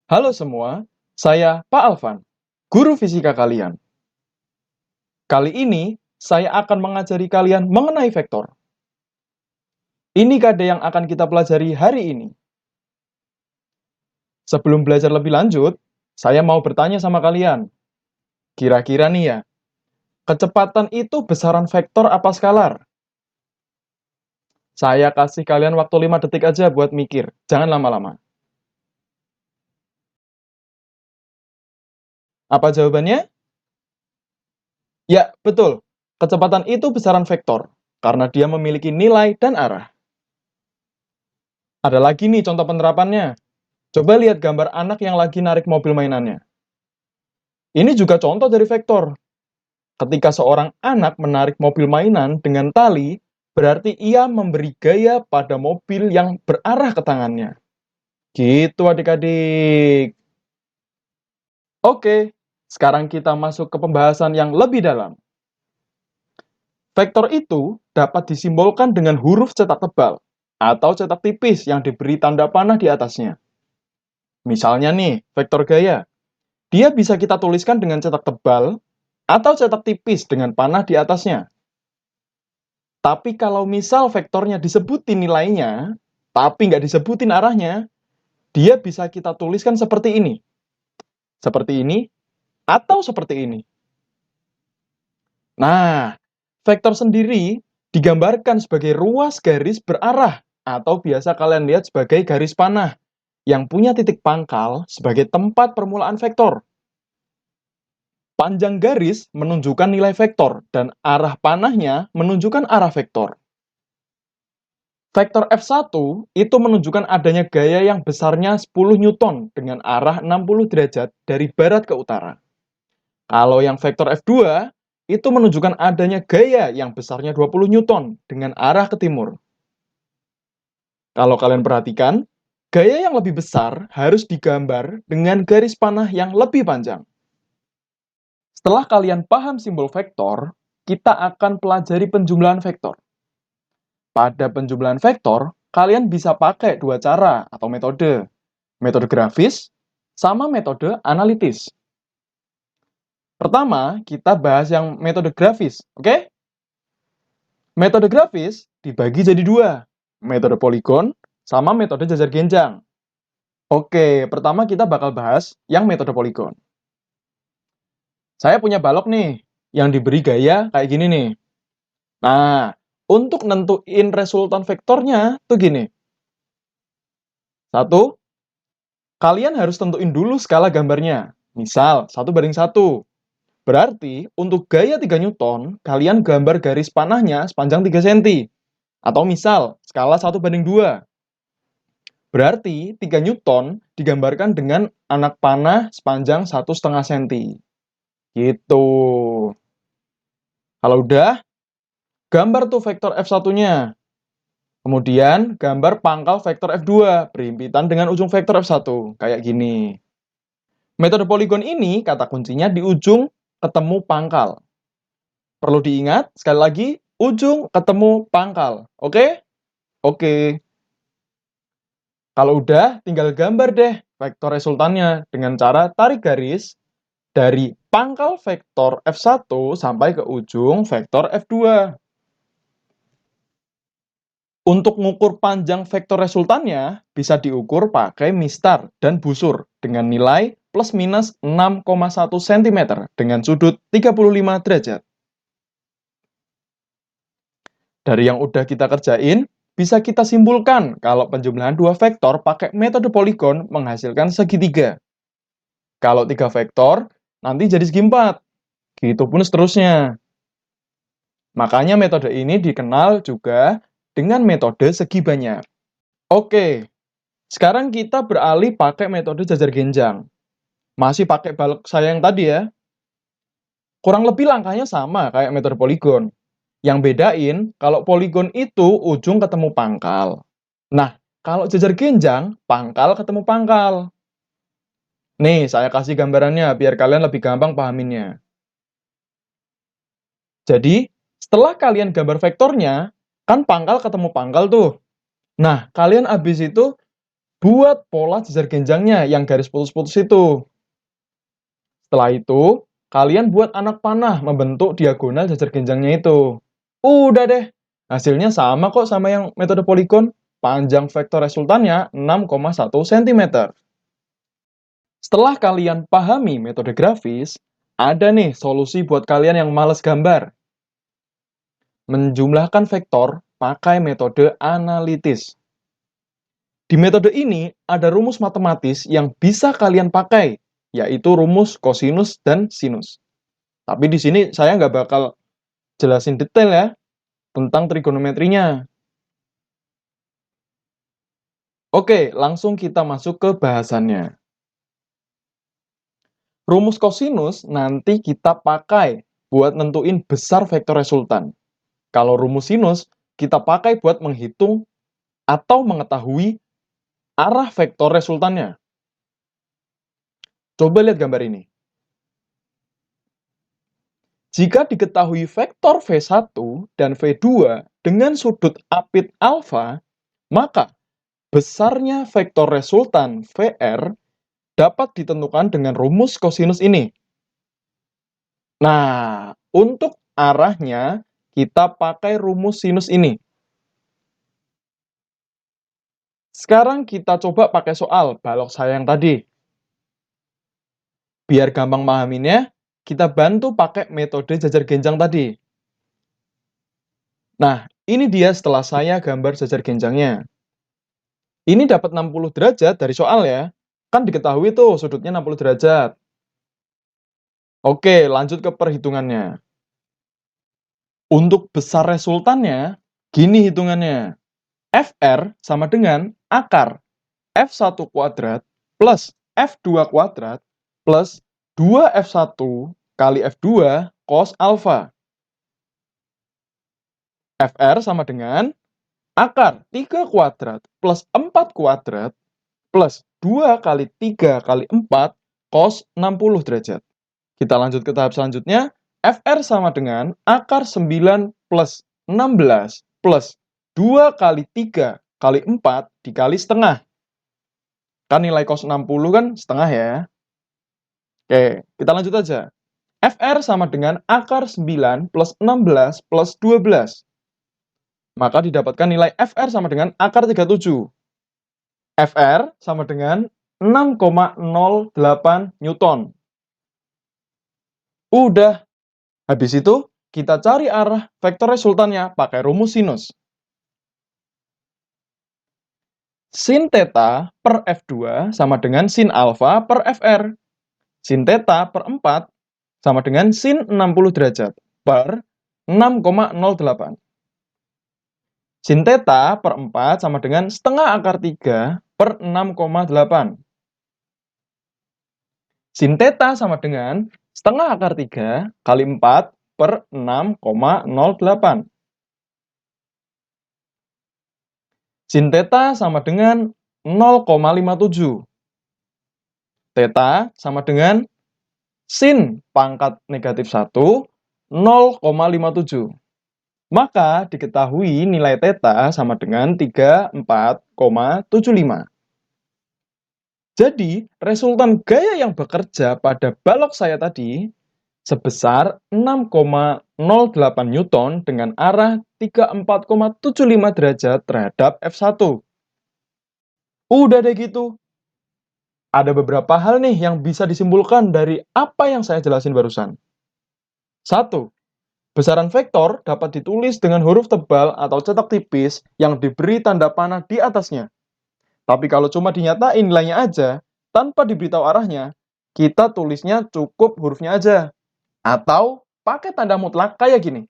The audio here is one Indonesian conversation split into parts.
Halo semua, saya Pak Alvan, guru fisika kalian. Kali ini, saya akan mengajari kalian mengenai vektor. Ini kode yang akan kita pelajari hari ini. Sebelum belajar lebih lanjut, saya mau bertanya sama kalian. Kira-kira nih ya, kecepatan itu besaran vektor apa skalar? Saya kasih kalian waktu 5 detik aja buat mikir, jangan lama-lama. Apa jawabannya? Ya, betul. Kecepatan itu besaran vektor, karena dia memiliki nilai dan arah. Ada lagi nih contoh penerapannya. Coba lihat gambar anak yang lagi narik mobil mainannya. Ini juga contoh dari vektor. Ketika seorang anak menarik mobil mainan dengan tali, berarti ia memberi gaya pada mobil yang berarah ke tangannya. Gitu adik-adik. Oke, sekarang kita masuk ke pembahasan yang lebih dalam. Vektor itu dapat disimbolkan dengan huruf cetak tebal atau cetak tipis yang diberi tanda panah di atasnya. Misalnya nih, vektor gaya. Dia bisa kita tuliskan dengan cetak tebal atau cetak tipis dengan panah di atasnya. Tapi kalau misal vektornya disebutin nilainya, tapi nggak disebutin arahnya, dia bisa kita tuliskan seperti ini, atau seperti ini. Nah, vektor sendiri digambarkan sebagai ruas garis berarah, atau biasa kalian lihat sebagai garis panah, yang punya titik pangkal sebagai tempat permulaan vektor. Panjang garis menunjukkan nilai vektor, dan arah panahnya menunjukkan arah vektor. Vektor F1 itu menunjukkan adanya gaya yang besarnya 10 Newton dengan arah 60 derajat dari barat ke utara. Kalau yang vektor F2 itu menunjukkan adanya gaya yang besarnya 20 Newton dengan arah ke timur. Kalau kalian perhatikan, gaya yang lebih besar harus digambar dengan garis panah yang lebih panjang. Setelah kalian paham simbol vektor, kita akan pelajari penjumlahan vektor. Pada penjumlahan vektor, kalian bisa pakai dua cara atau metode. Metode grafis sama metode analitis. Pertama, kita bahas yang metode grafis, oke? Metode grafis dibagi jadi dua, metode poligon sama metode jajar genjang. Oke, pertama kita bakal bahas yang metode poligon. Saya punya balok nih, yang diberi gaya kayak gini nih. Nah, untuk nentuin resultan vektornya tuh gini. Satu, kalian harus tentuin dulu skala gambarnya. Misal, 1:1. Berarti, untuk gaya 3 Newton, kalian gambar garis panahnya sepanjang 3 cm. Atau misal, skala 1:2. Berarti, 3 Newton digambarkan dengan anak panah sepanjang 1,5 cm. Gitu. Kalau udah, gambar tuh vektor F1-nya. Kemudian, gambar pangkal vektor F2, berhimpitan dengan ujung vektor F1. Kayak gini. Metode poligon ini, kata kuncinya di ujung ketemu pangkal. Perlu diingat, sekali lagi, ujung ketemu pangkal. Oke? Oke. Kalau udah, tinggal gambar deh vektor resultannya dengan cara tarik garis dari pangkal vektor F1 sampai ke ujung vektor F2. Untuk mengukur panjang vektor resultannya, bisa diukur pakai mistar dan busur dengan nilai plus minus 6,1 cm dengan sudut 35 derajat. Dari yang udah kita kerjain, bisa kita simpulkan kalau penjumlahan dua vektor pakai metode poligon menghasilkan segitiga. Kalau tiga vektor, nanti jadi segi empat. Gitu pun seterusnya. Makanya metode ini dikenal juga dengan metode segi banyak. Oke, sekarang kita beralih pakai metode jajar genjang. Masih pakai balok saya yang tadi ya. Kurang lebih langkahnya sama kayak metode poligon. Yang bedain, kalau poligon itu ujung ketemu pangkal. Nah, kalau jajar genjang, pangkal ketemu pangkal. Nih, saya kasih gambarannya biar kalian lebih gampang pahaminnya. Jadi, setelah kalian gambar vektornya, kan pangkal ketemu pangkal tuh. Nah, kalian abis itu buat pola jajar genjangnya yang garis putus-putus itu. Setelah itu, kalian buat anak panah membentuk diagonal jajar genjangnya itu. Udah deh, hasilnya sama kok sama yang metode poligon. Panjang vektor resultannya 6,1 cm. Setelah kalian pahami metode grafis, ada nih solusi buat kalian yang males gambar. Menjumlahkan vektor pakai metode analitis. Di metode ini ada rumus matematis yang bisa kalian pakai, yaitu rumus kosinus dan sinus. Tapi di sini saya nggak bakal jelasin detail ya tentang trigonometrinya. Oke, langsung kita masuk ke bahasannya. Rumus kosinus nanti kita pakai buat nentuin besar vektor resultan. Kalau rumus sinus, kita pakai buat menghitung atau mengetahui arah vektor resultannya. Coba lihat gambar ini. Jika diketahui vektor V1 dan V2 dengan sudut apit alfa, maka besarnya vektor resultan VR dapat ditentukan dengan rumus kosinus ini. Nah, untuk arahnya kita pakai rumus sinus ini. Sekarang kita coba pakai soal balok saya yang tadi. Biar gampang mahaminnya, kita bantu pakai metode jajar genjang tadi. Nah, ini dia setelah saya gambar jajar genjangnya. Ini dapat 60 derajat dari soal ya. Kan diketahui tuh sudutnya 60 derajat. Oke, lanjut ke perhitungannya. Untuk besar resultannya, gini hitungannya. FR sama dengan akar F1 kuadrat plus F2 kuadrat plus 2F1 kali F2 cos alfa. FR sama dengan akar 3 kuadrat plus 4 kuadrat plus 2 kali 3 kali 4 cos 60 derajat. Kita lanjut ke tahap selanjutnya. FR sama dengan akar 9 plus 16 plus 2 kali 3 kali 4 dikali setengah. Kan nilai cos 60 kan setengah ya. Oke, kita lanjut aja. FR sama dengan akar 9 plus 16 plus 12. Maka didapatkan nilai FR sama dengan akar 37. FR sama dengan 6,08 Newton. Udah. Habis itu, kita cari arah vektor resultannya pakai rumus sinus. Sin theta per F2 sama dengan sin alfa per FR. Sin theta per 4 sama dengan sin 60 derajat per 6,08. Sin theta per 4 sama dengan setengah akar 3 per 6,8. Sin theta sama dengan setengah akar 3 kali 4 per 6,08. Sin theta sama dengan 0,57. Theta sama dengan sin pangkat negatif 1, 0,57. Maka diketahui nilai theta sama dengan 34,75. Jadi, resultan gaya yang bekerja pada balok saya tadi sebesar 6,08 Newton dengan arah 34,75 derajat terhadap F1. Udah deh gitu. Ada beberapa hal nih yang bisa disimpulkan dari apa yang saya jelasin barusan. 1. Besaran vektor dapat ditulis dengan huruf tebal atau cetak tipis yang diberi tanda panah di atasnya. Tapi kalau cuma dinyatain nilainya aja, tanpa diberitahu arahnya, kita tulisnya cukup hurufnya aja. Atau pakai tanda mutlak kayak gini.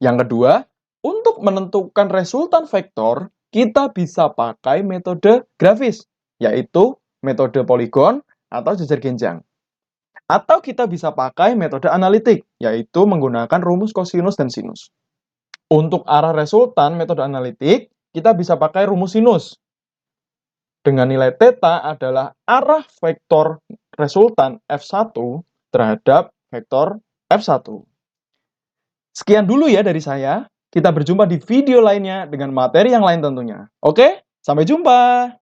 Yang kedua, untuk menentukan resultan vektor, kita bisa pakai metode grafis, yaitu metode poligon atau jajar genjang. Atau kita bisa pakai metode analitik, yaitu menggunakan rumus kosinus dan sinus. Untuk arah resultan metode analitik, kita bisa pakai rumus sinus. Dengan nilai theta adalah arah vektor resultan F1 terhadap vektor F1. Sekian dulu ya dari saya. Kita berjumpa di video lainnya dengan materi yang lain tentunya. Oke, sampai jumpa!